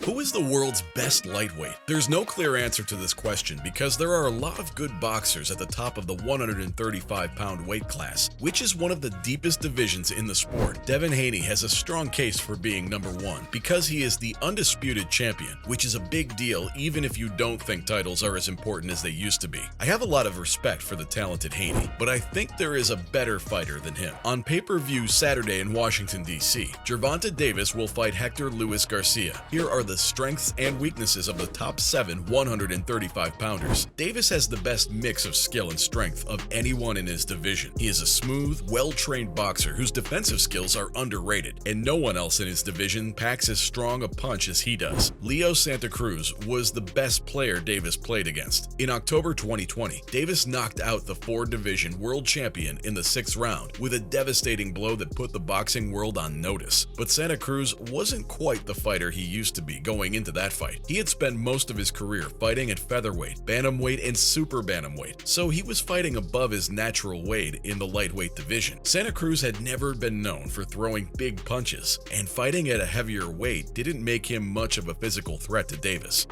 Who is the world's best lightweight? There's no clear answer to this question because there are a lot of good boxers at the top of the 135-pound weight class, which is one of the deepest divisions in the sport. Devin Haney has a strong case for being number one because he is the undisputed champion, which is a big deal even if you don't think titles are as important as they used to be. I have a lot of respect for the talented Haney, but I think there is a better fighter than him. On pay-per-view Saturday in Washington, D.C., Gervonta Davis will fight Hector Luis Garcia. Here are the strengths and weaknesses of the top 7 135-pounders. Davis has the best mix of skill and strength of anyone in his division. He is a smooth, well-trained boxer whose defensive skills are underrated, and no one else in his division packs as strong a punch as he does. Leo Santa Cruz was the best player Davis played against. In October 2020, Davis knocked out the 4-division world champion in the 6th round with a devastating blow that put the boxing world on notice. But Santa Cruz wasn't quite the fighter he used to be going into that fight. He had spent most of his career fighting at featherweight, bantamweight, and super bantamweight, so he was fighting above his natural weight in the lightweight division. Santa Cruz had never been known for throwing big punches, and fighting at a heavier weight didn't make him much of a physical threat to Davis.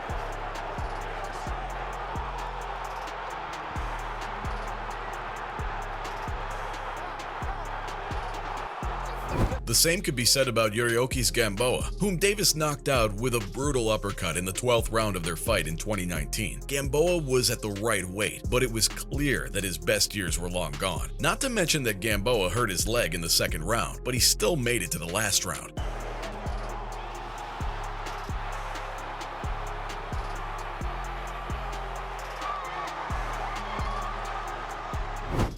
The same could be said about Yuriorkis Gamboa, whom Davis knocked out with a brutal uppercut in the 12th round of their fight in 2019. Gamboa was at the right weight, but it was clear that his best years were long gone. Not to mention that Gamboa hurt his leg in the 2nd round, but he still made it to the last round.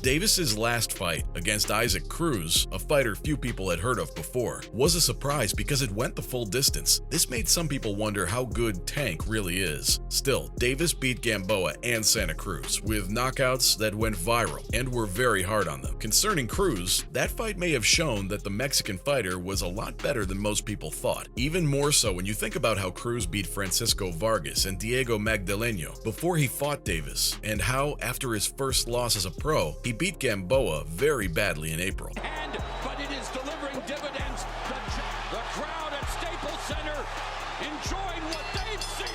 Davis's last fight against Isaac Cruz, a fighter few people had heard of before, was a surprise because it went the full distance. This made some people wonder how good Tank really is. Still, Davis beat Gamboa and Santa Cruz with knockouts that went viral and were very hard on them. Concerning Cruz, that fight may have shown that the Mexican fighter was a lot better than most people thought. Even more so when you think about how Cruz beat Francisco Vargas and Diego Magdaleno before he fought Davis, and how, after his first loss as a pro, he beat Gamboa very badly in April. But it is delivering dividends. The crowd at Staples Center enjoying what they've seen.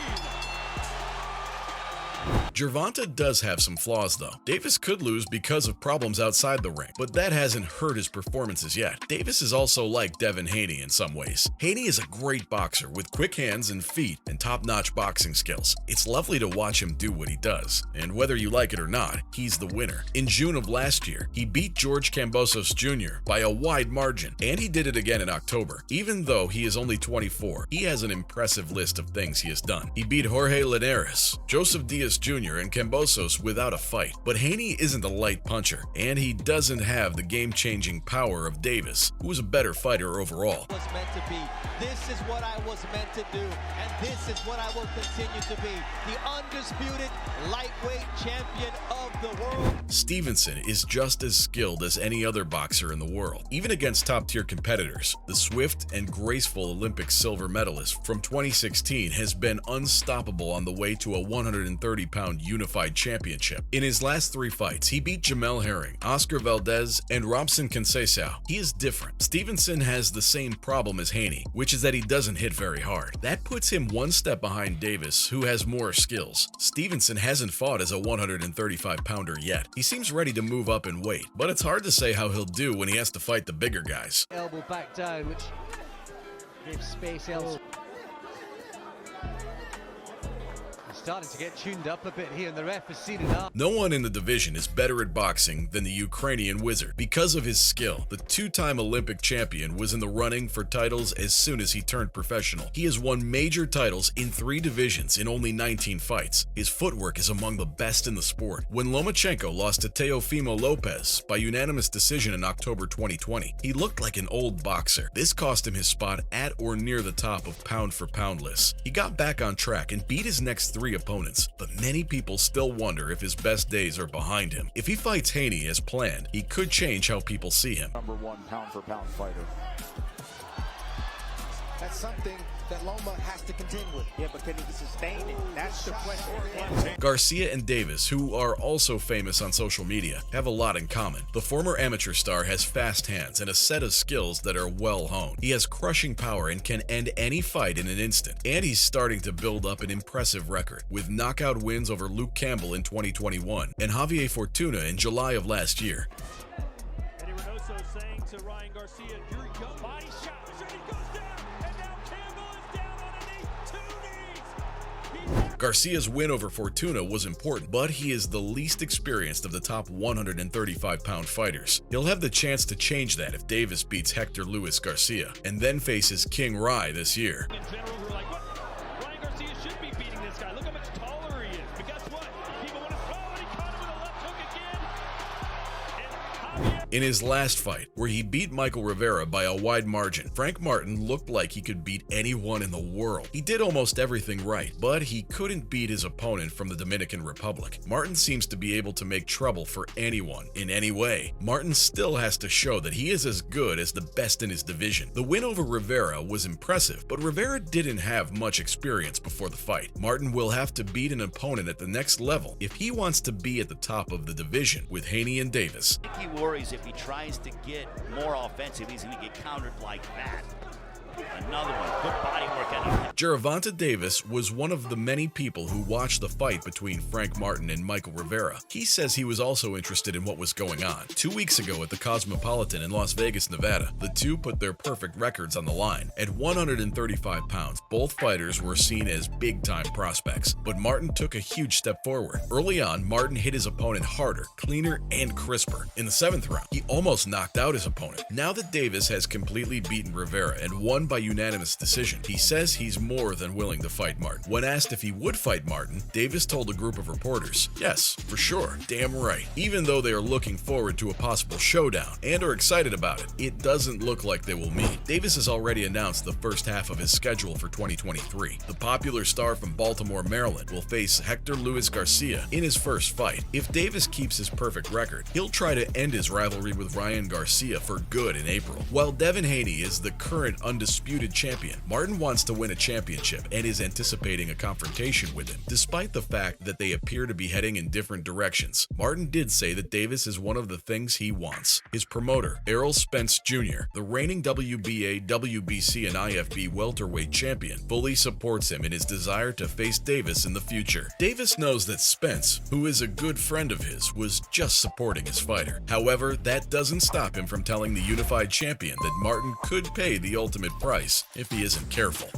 Gervonta does have some flaws though. Davis could lose because of problems outside the ring, but that hasn't hurt his performances yet. Davis is also like Devin Haney in some ways. Haney is a great boxer with quick hands and feet and top-notch boxing skills. It's lovely to watch him do what he does, and whether you like it or not, he's the winner. In June of last year, he beat George Kambosos Jr. by a wide margin, and he did it again in October. Even though he is only 24, he has an impressive list of things he has done. He beat Jorge Linares, Joseph Diaz Jr., and Kambosos without a fight. But Haney isn't a light puncher, and he doesn't have the game-changing power of Davis, who is a better fighter overall. Was meant to be. This is what I was meant to do, and this is what I will continue to be. The undisputed lightweight champion of the world. Stevenson is just as skilled as any other boxer in the world. Even against top-tier competitors, the swift and graceful Olympic silver medalist from 2016 has been unstoppable on the way to a 130-pound unified championship. In his last 3 fights, he beat Jamel Herring, Oscar Valdez, and Robson Conceição. He is different. Stevenson has the same problem as Haney, which is that he doesn't hit very hard. That puts him one step behind Davis, who has more skills. Stevenson hasn't fought as a 135-pounder yet. He seems ready to move up in weight, but it's hard to say how he'll do when he has to fight the bigger guys. Elbow back down, which gives space elsewhere. Starting to get tuned up a bit here, and the ref has seen enough. No one in the division is better at boxing than the Ukrainian wizard. Because of his skill, the 2-time Olympic champion was in the running for titles as soon as he turned professional. He has won major titles in 3 divisions in only 19 fights. His footwork is among the best in the sport. When Lomachenko lost to Teofimo Lopez by unanimous decision in October 2020, he looked like an old boxer. This cost him his spot at or near the top of pound-for-pound lists. He got back on track and beat his next 3 opponents, but many people still wonder if his best days are behind him. If he fights Haney as planned, he could change how people see him. #1 pound-for-pound fighter. That's something that Loma has to contend with. Yeah, but can he sustain it? That's the question. Garcia and Davis, who are also famous on social media, have a lot in common. The former amateur star has fast hands and a set of skills that are well honed. He has crushing power and can end any fight in an instant. And he's starting to build up an impressive record, with knockout wins over Luke Campbell in 2021 and Javier Fortuna in July of last year. Eddie Reynoso saying to Ryan Garcia, "You're young." Body shot. He goes down, and now Campbell is down on a knee. 2 knees. Garcia's win over Fortuna was important, but he is the least experienced of the top 135-pound fighters. He'll have the chance to change that if Davis beats Hector Luis Garcia, and then faces King Rai this year. In general, we're like, what? Ryan Garcia should be beating this guy. Look how much taller he is. But guess what? People want to throw, and he caught him with a left hook again. And Javier. In his last fight, where he beat Michael Rivera by a wide margin, Frank Martin looked like he could beat anyone in the world. He did almost everything right, but he couldn't beat his opponent from the Dominican Republic. Martin seems to be able to make trouble for anyone, in any way. Martin still has to show that he is as good as the best in his division. The win over Rivera was impressive, but Rivera didn't have much experience before the fight. Martin will have to beat an opponent at the next level if he wants to be at the top of the division with Haney and Davis. I think he worries if he tries to get more offensive, he's going to get countered like that. Another one. Good body work out of him. Gervonta Davis was one of the many people who watched the fight between Frank Martin and Michael Rivera. He says he was also interested in what was going on. 2 weeks ago at the Cosmopolitan in Las Vegas, Nevada, the two put their perfect records on the line. At 135 pounds, both fighters were seen as big-time prospects, but Martin took a huge step forward. Early on, Martin hit his opponent harder, cleaner, and crisper. In the 7th round, he almost knocked out his opponent. Now that Davis has completely beaten Rivera and won by unanimous decision, he says he's more than willing to fight Martin. When asked if he would fight Martin, Davis told a group of reporters, "Yes, for sure, damn right." Even though they are looking forward to a possible showdown and are excited about it, it doesn't look like they will meet. Davis has already announced the first half of his schedule for 2023. The popular star from Baltimore, Maryland, will face Hector Luis Garcia in his first fight. If Davis keeps his perfect record, he'll try to end his rivalry with Ryan Garcia for good in April. While Devin Haney is the current undisputed champion, Martin wants to win a championship and is anticipating a confrontation with him. Despite the fact that they appear to be heading in different directions, Martin did say that Davis is one of the things he wants. His promoter, Errol Spence Jr., the reigning WBA, WBC, and IFB welterweight champion, fully supports him in his desire to face Davis in the future. Davis knows that Spence, who is a good friend of his, was just supporting his fighter. However, that doesn't stop him from telling the unified champion that Martin could pay the ultimate price if he isn't careful.